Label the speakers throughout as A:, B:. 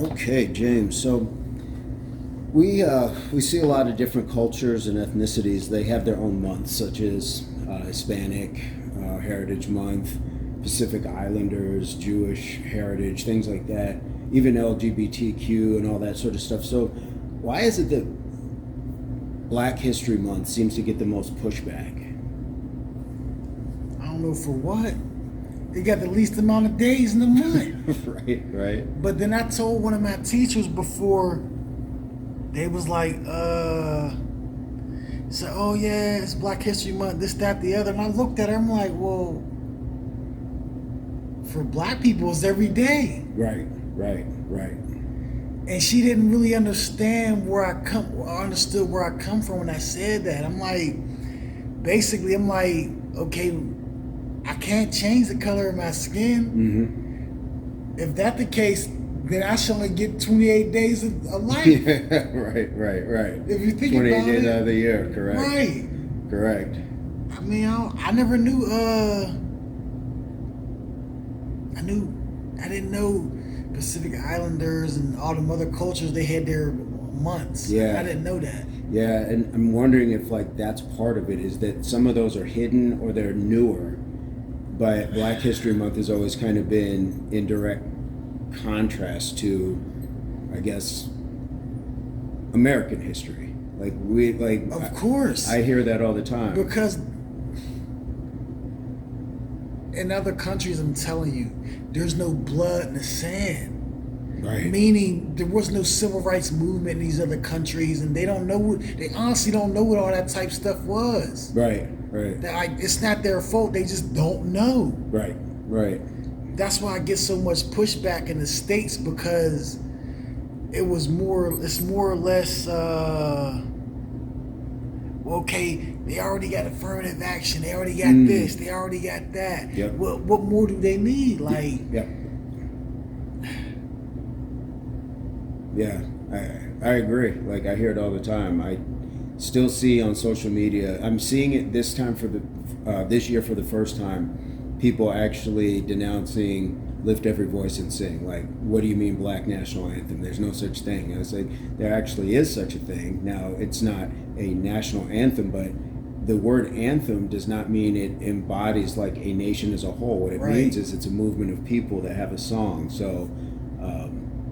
A: Okay, James. So we see a lot of different cultures and ethnicities. They have their own months, such as Hispanic Heritage Month, Pacific Islanders, Jewish Heritage, things like that. Even LGBTQ and all that sort of stuff. So, why is it that Black History Month seems to get the most pushback?
B: I don't know for what. They got the least amount of days in the month.
A: Right.
B: But then I told one of my teachers before, they was like, said, oh yeah, it's Black History Month, this, that, the other. And I looked at her, I'm like, well, for black people, it's every day.
A: Right.
B: And she didn't really understand understood where I come from when I said that. I'm like, basically, I'm like, okay, I can't change the color of my skin. If that's the case, then I should only get 28 days of life.
A: Yeah, right.
B: If you think
A: 28
B: about
A: days
B: it,
A: out of the year, correct.
B: Right.
A: Correct.
B: I mean, I never knew, I didn't know Pacific Islanders and all them other cultures, they had their months.
A: Yeah.
B: I didn't know that.
A: Yeah, and I'm wondering if that's part of it, is that some of those are hidden or they're newer. But Black History Month has always kind of been in direct contrast to, I guess, American history.
B: Of course.
A: I hear that all the time.
B: Because in other countries, I'm telling you, there's no blood in the sand.
A: Right.
B: Meaning there was no civil rights movement in these other countries, and they honestly don't know what all that type stuff was.
A: Right.
B: It's not their fault. They just don't know.
A: Right.
B: That's why I get so much pushback in the States, because it's more or less, okay, they already got affirmative action. They already got this. They already got that.
A: Yep.
B: What more do they need?
A: Yep. Yeah, I agree. I hear it all the time. I still see on social media. I'm seeing it this time this year for the first time. People actually denouncing "Lift Every Voice and Sing." What do you mean Black National Anthem? There's no such thing. And it's there actually is such a thing. Now, it's not a national anthem, but the word anthem does not mean it embodies a nation as a whole. What it means is it's a movement of people that have a song. So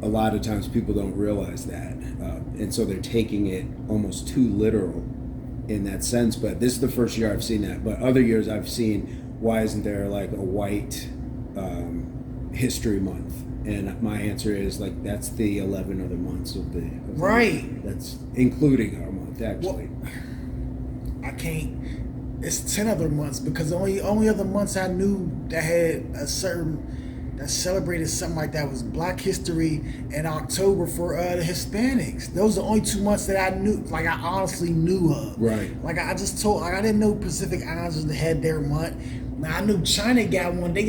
A: a lot of times people don't realize that. And so they're taking it almost too literal in that sense. But this is the first year I've seen that. But other years I've seen, why isn't there a white history month? And my answer is that's the 11 other months of the
B: right.
A: That's including our month, actually.
B: Well, I can't. It's 10 other months, because the only other months I knew that had that celebrated something like that was Black History and October for the Hispanics. Those are the only 2 months that I knew, I honestly knew of.
A: Right.
B: I just told, I didn't know Pacific Islanders had their month. Now I knew China got one. They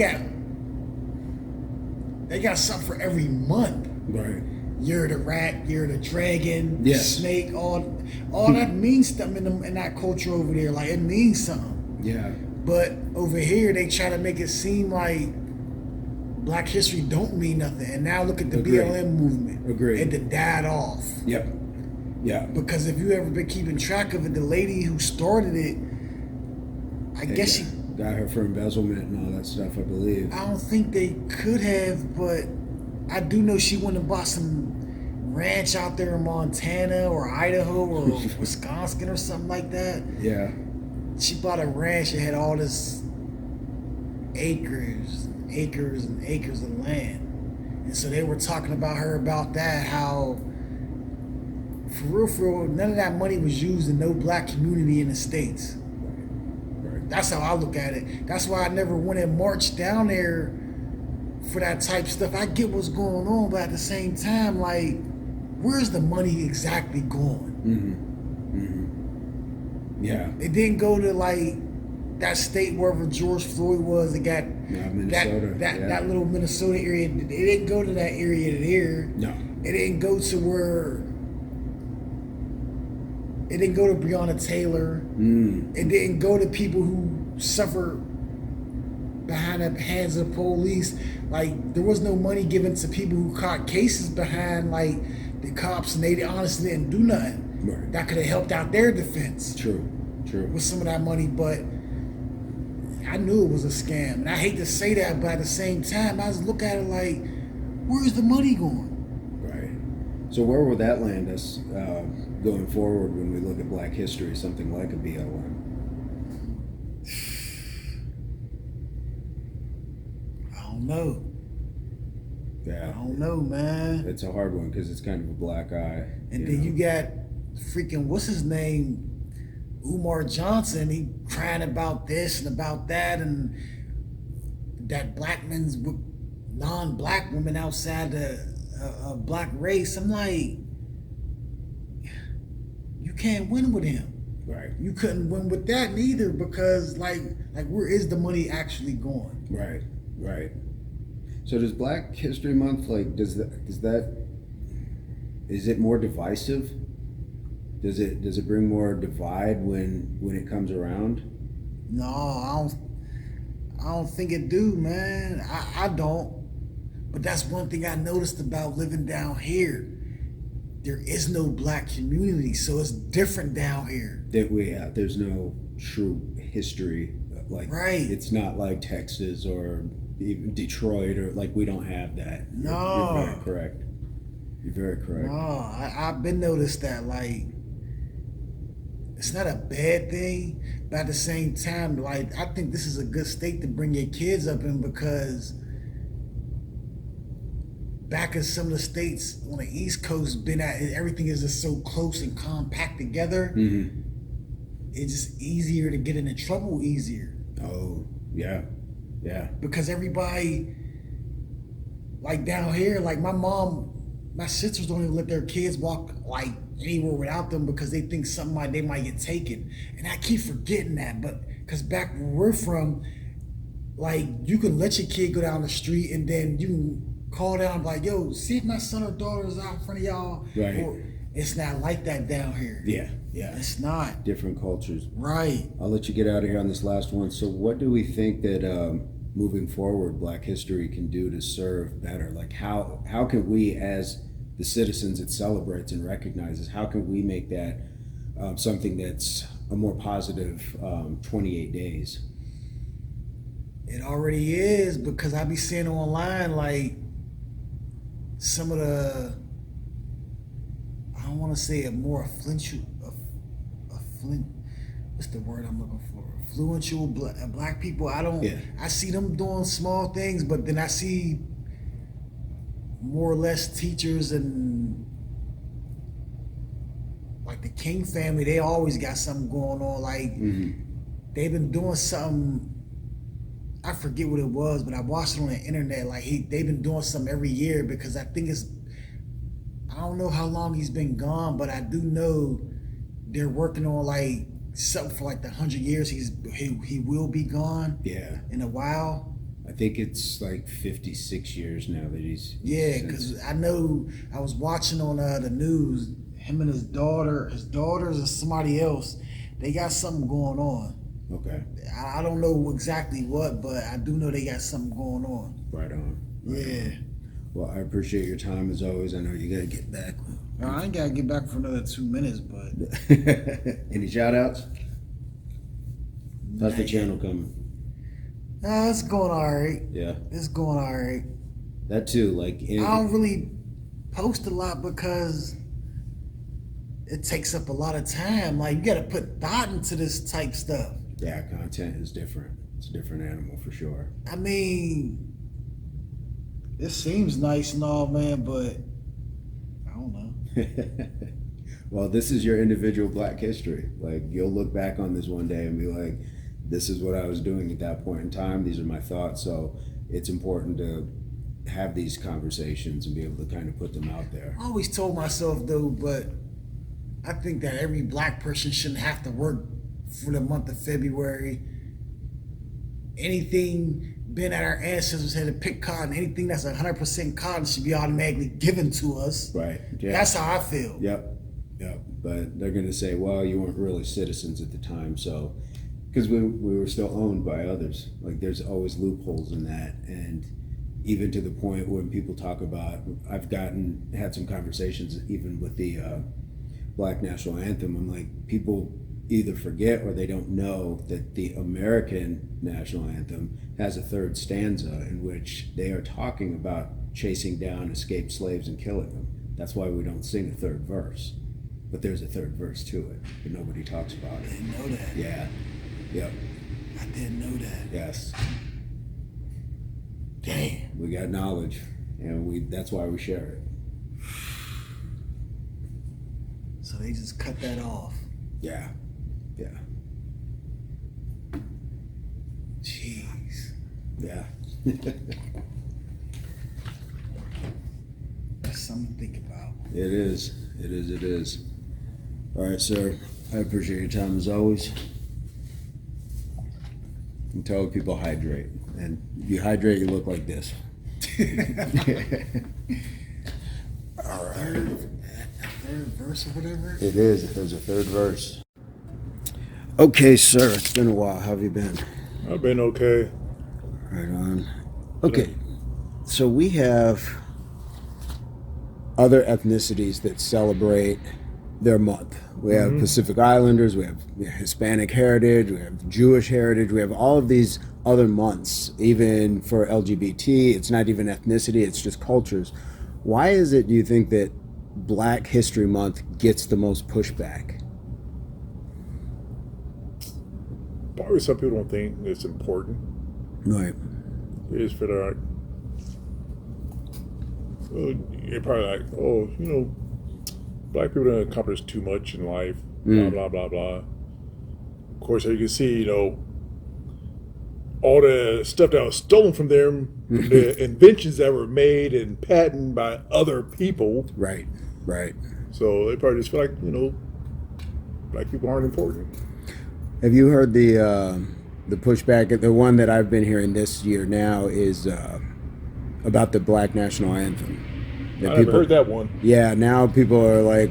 B: got something for every month.
A: Right.
B: Year of the rat, year of the dragon,
A: yes.
B: Snake, all that means something in that culture over there. It means something.
A: Yeah.
B: But over here, they try to make it seem like Black history don't mean nothing. And now look at the BLM movement.
A: Agreed.
B: It died off.
A: Yep. Yeah.
B: Because if you ever been keeping track of it, the lady who started it, I guess she
A: got her for embezzlement and all that stuff, I believe.
B: I don't think they could have, but I do know she went and bought some ranch out there in Montana or Idaho or Wisconsin or something like that.
A: Yeah.
B: She bought a ranch that had all this acres and acres and acres of land. And so they were talking about her about that, how for real, none of that money was used in no black community in the States.
A: Right.
B: That's how I look at it. That's why I never went and marched down there for that type of stuff. I get what's going on, but at the same time, where's the money exactly going?
A: Yeah.
B: It didn't go to that state wherever George Floyd was. It got
A: Minnesota.
B: That little Minnesota area. It didn't go to that area there.
A: No.
B: It didn't go to where. It didn't go to Breonna Taylor. It didn't go to people who suffer behind the hands of the police. Like, there was no money given to people who caught cases behind, like, the cops, and they honestly didn't do nothing.
A: Right.
B: That could have helped out their defense.
A: True.
B: With some of that money, but I knew it was a scam. And I hate to say that, but at the same time, I just look at it like, where's the money going?
A: Right. So where will that land us going forward when we look at Black history, something like a BLM?
B: I don't know.
A: Yeah.
B: I don't know, man.
A: It's a hard one because it's kind of a black eye.
B: And then you got freaking, what's his name? Umar Johnson, he crying about this and about that, and that black men's with non-black women outside a black race. I'm like, you can't win with him.
A: Right.
B: You couldn't win with that neither, because like where is the money actually going?
A: Right. So does Black History Month, like, is it more divisive? Does it bring more divide when it comes around?
B: No, I don't think it do, man. I don't. But that's one thing I noticed about living down here. There is no black community, so it's different down here.
A: There's no true history. Like,
B: right.
A: It's not like Texas or even Detroit, or like, we don't have that.
B: No.
A: You're very correct. You're very correct.
B: No, I've been noticed that, like, it's not a bad thing, but at the same time, like, I think this is a good state to bring your kids up in, because back in some of the states on the East Coast, everything is just so close and compact together.
A: Mm-hmm.
B: It's just easier to get into trouble easier.
A: Oh, yeah.
B: Because everybody, like down here, like my sisters don't even let their kids walk like anywhere without them, because they think they might get taken. And I keep forgetting that, but because back where we're from, like, you can let your kid go down the street and then you can call down like, yo, see if my son or daughter is out in front of y'all.
A: Right.
B: Or, it's not like that down here.
A: Yeah.
B: It's not.
A: Different cultures.
B: Right.
A: I'll let you get out of here on this last one. So what do we think that moving forward Black history can do to serve better? Like, how can we, as the citizens it celebrates and recognizes, how can we make that something that's a more positive 28 days?
B: It already is, because I be seeing online, like, some of the, I don't want to say a more what's the word I'm looking for? Influential black people. I see them doing small things, but then I see more or less teachers and like the King family, they always got something going on. Like, they've been doing something, I forget what it was, but I watched it on the internet. Like, they've been doing something every year, because I think I don't know how long he's been gone, but I do know they're working on like something for like the 100 years he will be gone.
A: Yeah.
B: In a while.
A: I think it's like 56 years now that he's.
B: Yeah, because I know I was watching on the news, him and his daughters and somebody else, they got something going on.
A: Okay.
B: I don't know exactly what, but I do know they got something going on.
A: Right on.
B: Yeah.
A: Well, I appreciate your time as always. I know you got to get back.
B: I ain't got to get back for another 2 minutes, but.
A: Any shout outs? How's the channel coming?
B: It's going all right.
A: Yeah.
B: It's going all right.
A: That too, like.
B: I don't really post a lot because it takes up a lot of time. Like, you got to put thought into this type stuff.
A: Yeah, content is different. It's a different animal for sure.
B: I mean, it seems nice and all, man, but I don't know.
A: Well, this is your individual Black history. Like, you'll look back on this one day and be like, this is what I was doing at that point in time. These are my thoughts. So it's important to have these conversations and be able to kind of put them out there.
B: I always told myself, though, but I think that every black person shouldn't have to work for the month of February. Anything been at our ancestors had to pick cotton, anything that's 100% cotton should be automatically given to us.
A: Right. Yeah.
B: That's how I feel.
A: Yep. But they're going to say, well, you weren't really citizens at the time, so because we were still owned by others. Like there's always loopholes in that, and even to the point when people talk about, I've had some conversations even with the Black National Anthem. I'm like, people either forget or they don't know that the American national anthem has a third stanza in which they are talking about chasing down escaped slaves and killing them. That's why we don't sing a third verse. But there's a third verse to it, but nobody talks about
B: I
A: it.
B: didn't know that.
A: Yeah. Yep.
B: I didn't know that.
A: Yes.
B: Damn.
A: We got knowledge, and that's why we share it.
B: So they just cut that off.
A: Yeah. Yeah.
B: Jeez.
A: Yeah.
B: That's something to think about.
A: It is. It is. It is. All right, sir. I appreciate your time as always. And tell people hydrate. And you hydrate, you look like this. All right.
B: Third verse or whatever?
A: It is. There's a third verse. Okay, sir. It's been a while. How have you been?
C: I've been okay.
A: Right on. Okay. So we have other ethnicities that celebrate their month. We have Pacific Islanders, we have Hispanic heritage, we have Jewish heritage, we have all of these other months. Even for LGBT, it's not even ethnicity, it's just cultures. Why is it, do you think, that Black History Month gets the most pushback?
C: Probably some people don't think it's important.
A: Right.
C: It's for the you're probably like, oh, Black people don't accomplish too much in life, blah, blah, blah, blah. Of course, as you can see, all the stuff that was stolen from them, from the inventions that were made and patented by other people.
A: Right, right.
C: So they probably just feel like, Black people aren't important.
A: Have you heard the pushback? The one that I've been hearing this year now is about the Black National Anthem.
C: I haven't heard that one.
A: Yeah, now people are like,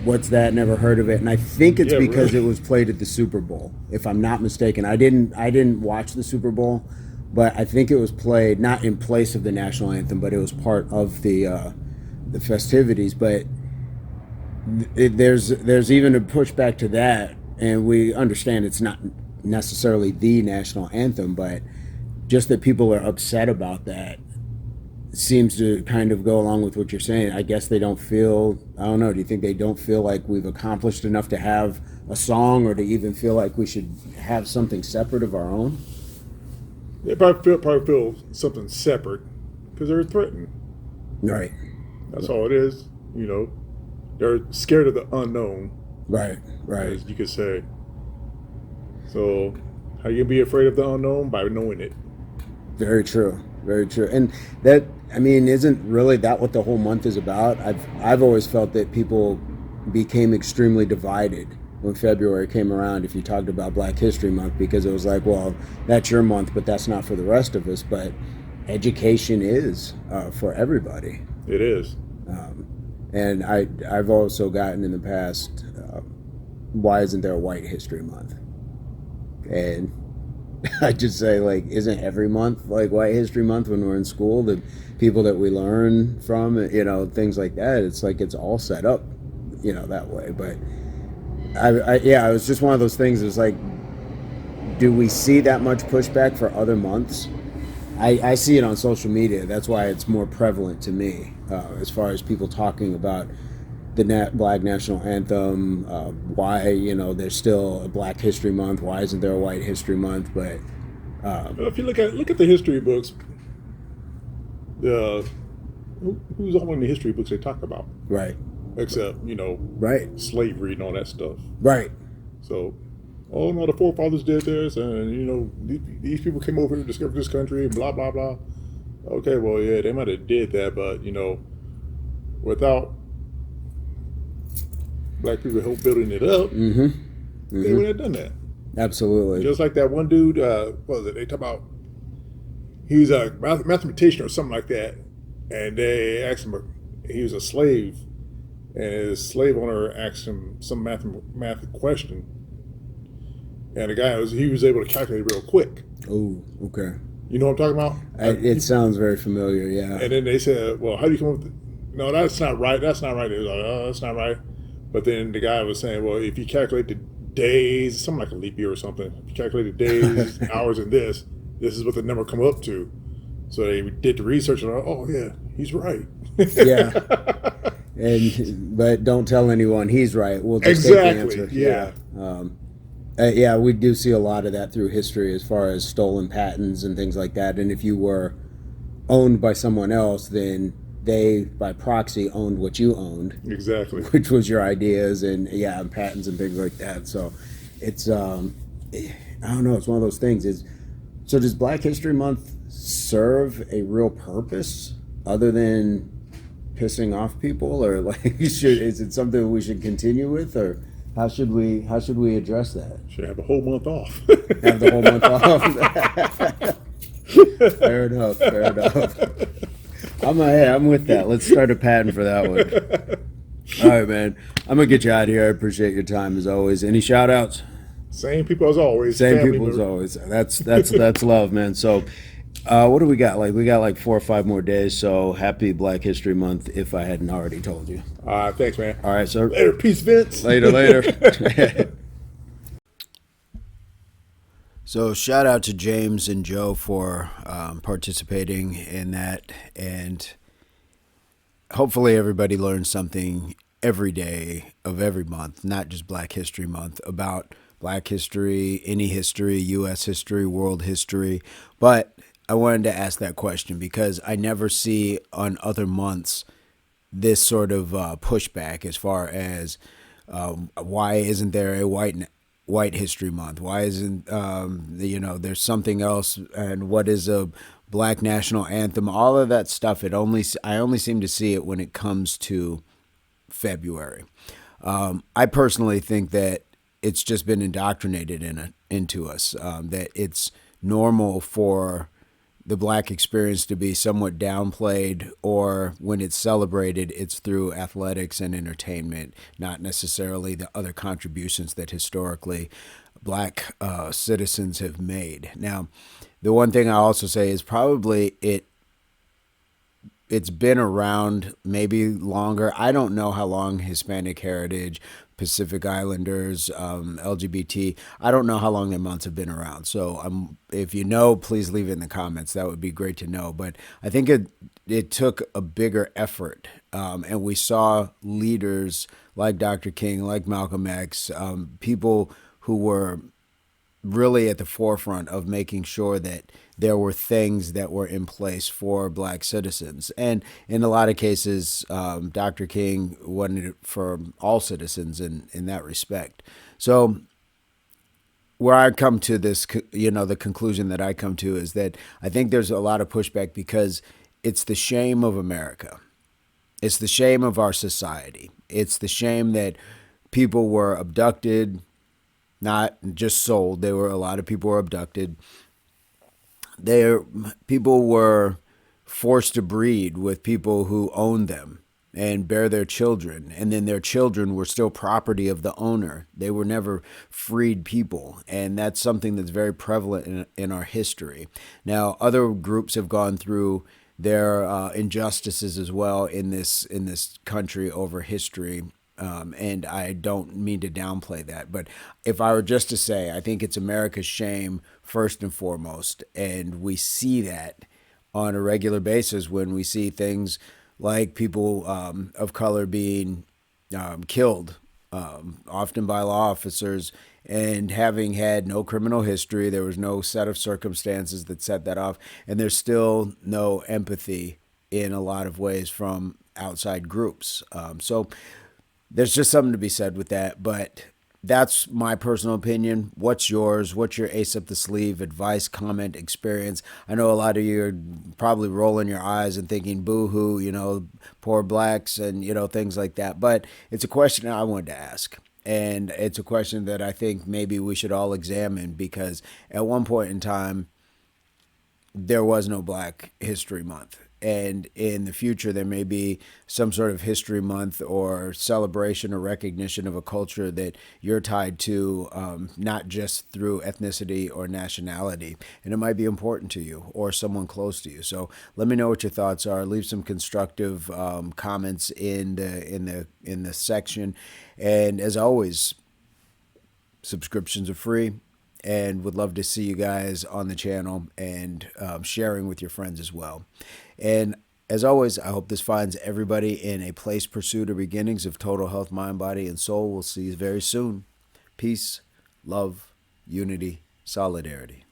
A: what's that? Never heard of it. And I think it's because
C: really?
A: it was played at the Super Bowl, if I'm not mistaken. I didn't watch the Super Bowl, but I think it was played not in place of the national anthem, but it was part of the festivities. But there's even a pushback to that, and we understand it's not necessarily the national anthem, but just that people are upset about that seems to kind of go along with what you're saying. I guess they don't feel, I don't know, do you think they don't feel like we've accomplished enough to have a song, or to even feel like we should have something separate of our own?
C: They probably feel something separate because they're threatened.
A: Right.
C: That's all it is. They're scared of the unknown.
A: Right, right.
C: As you could say. So, how you can be afraid of the unknown? By knowing it.
A: Very true. Very true. And that, isn't really that what the whole month is about? I've always felt that people became extremely divided when February came around if you talked about Black History Month, because it was like, well, that's your month, but that's not for the rest of us. But education is for everybody.
C: It is.
A: And I've also gotten in the past, why isn't there a White History Month? And I just say, like, isn't every month like White History Month when we're in school? The people that we learn from, things like that. It's like it's all set up, that way. But it was just one of those things. It's like, do we see that much pushback for other months? I see it on social media. That's why it's more prevalent to me, as far as people talking about the Black National Anthem, why, there's still a Black History Month, why isn't there a White History Month? But
C: if you look at the history books, who's all in the history books they talk about?
A: Right.
C: Except,
A: right,
C: slavery and all that stuff.
A: Right.
C: So, oh no, the forefathers did this, and these people came over to discover this country, and blah blah blah. Okay, well, yeah, they might have did that, but without Black people help building it up, they would have done that.
A: Absolutely.
C: Just like that one dude, what was it? They talk about he's a mathematician or something like that, and they asked him, he was a slave, and his slave owner asked him some math question, and the guy he was able to calculate real quick.
A: Oh, okay.
C: You know what I'm talking about?
A: It sounds very familiar. Yeah.
C: And then they said, "Well, how do you come up with?" No, that's not right. That's not right. They was like, "Oh, that's not right." But then the guy was saying, "Well, if you calculate the days, something like a leap year or something, if you calculate the days, hours, and this is what the number come up to." So they did the research and oh yeah, he's right.
A: Yeah. But don't tell anyone he's right. We'll just take the answer.
C: Yeah.
A: Yeah, we do see a lot of that through history as far as stolen patents and things like that. And if you were owned by someone else, then they, by proxy, owned what you owned.
C: Exactly.
A: Which was your ideas and patents and things like that. So it's, I don't know, it's one of those things. So does Black History Month serve a real purpose other than pissing off people, or like is it something we should continue with, or how should we address that?
C: Should have a whole month off.
A: Have the whole month off. Fair enough. I'm with that. Let's start a patent for that one. All right, man. I'm gonna get you out of here. I appreciate your time as always. Any shout outs?
C: Same people as always.
A: Same people as always. That's love, man. So what do we got? We got 4 or 5 more days. So happy Black History Month, if I hadn't already told you.
C: Thanks, man.
A: All right, sir.
C: Later. Peace, Vince.
A: Later. So shout out to James and Joe for participating in that. And hopefully everybody learns something every day of every month, not just Black History Month, about Black history, any history, U.S. history, world history. But I wanted to ask that question because I never see on other months this sort of pushback as far as why isn't there a white history month? Why isn't there's something else? And what is a Black national anthem? All of that stuff. I only seem to see it when it comes to February. I personally think that it's just been indoctrinated into us, that it's normal for the Black experience to be somewhat downplayed, or when it's celebrated, it's through athletics and entertainment, not necessarily the other contributions that historically Black citizens have made. Now, the one thing I also say is probably it's been around maybe longer. I don't know how long Hispanic heritage, Pacific Islanders, LGBT, I don't know how long their months have been around. So if you know, please leave it in the comments. That would be great to know. But I think it took a bigger effort. And we saw leaders like Dr. King, like Malcolm X, people who were really at the forefront of making sure that there were things that were in place for Black citizens. And in a lot of cases, Dr. King wanted it for all citizens in that respect. So where I come to this, the conclusion that I come to is that I think there's a lot of pushback because it's the shame of America. It's the shame of our society. It's the shame that people were abducted, not just sold. A lot of people were abducted. People were forced to breed with people who owned them and bear their children. And then their children were still property of the owner. They were never freed people. And that's something that's very prevalent in our history. Now, other groups have gone through their injustices as well in this country over history. And I don't mean to downplay that, but if I were just to say, I think it's America's shame first and foremost, and we see that on a regular basis when we see things like people of color being killed, often by law officers, and having had no criminal history. There was no set of circumstances that set that off, and there's still no empathy in a lot of ways from outside groups. So there's just something to be said with that, but that's my personal opinion. What's yours? What's your ace up the sleeve advice, comment, experience? I know a lot of you are probably rolling your eyes and thinking, boo-hoo, poor Blacks and, things like that. But it's a question I wanted to ask. And it's a question that I think maybe we should all examine, because at one point in time, there was no Black History Month. and in the future there may be some sort of history month or celebration or recognition of a culture that you're tied to, not just through ethnicity or nationality, and it might be important to you or someone close to you. So let me know what your thoughts are. Leave some constructive comments in the section, and as always, subscriptions are free, and would love to see you guys on the channel and sharing with your friends as well. And as always, I hope this finds everybody in a place, pursuit, or beginnings of total health, mind, body, and soul. We'll see you very soon. Peace, love, unity, solidarity.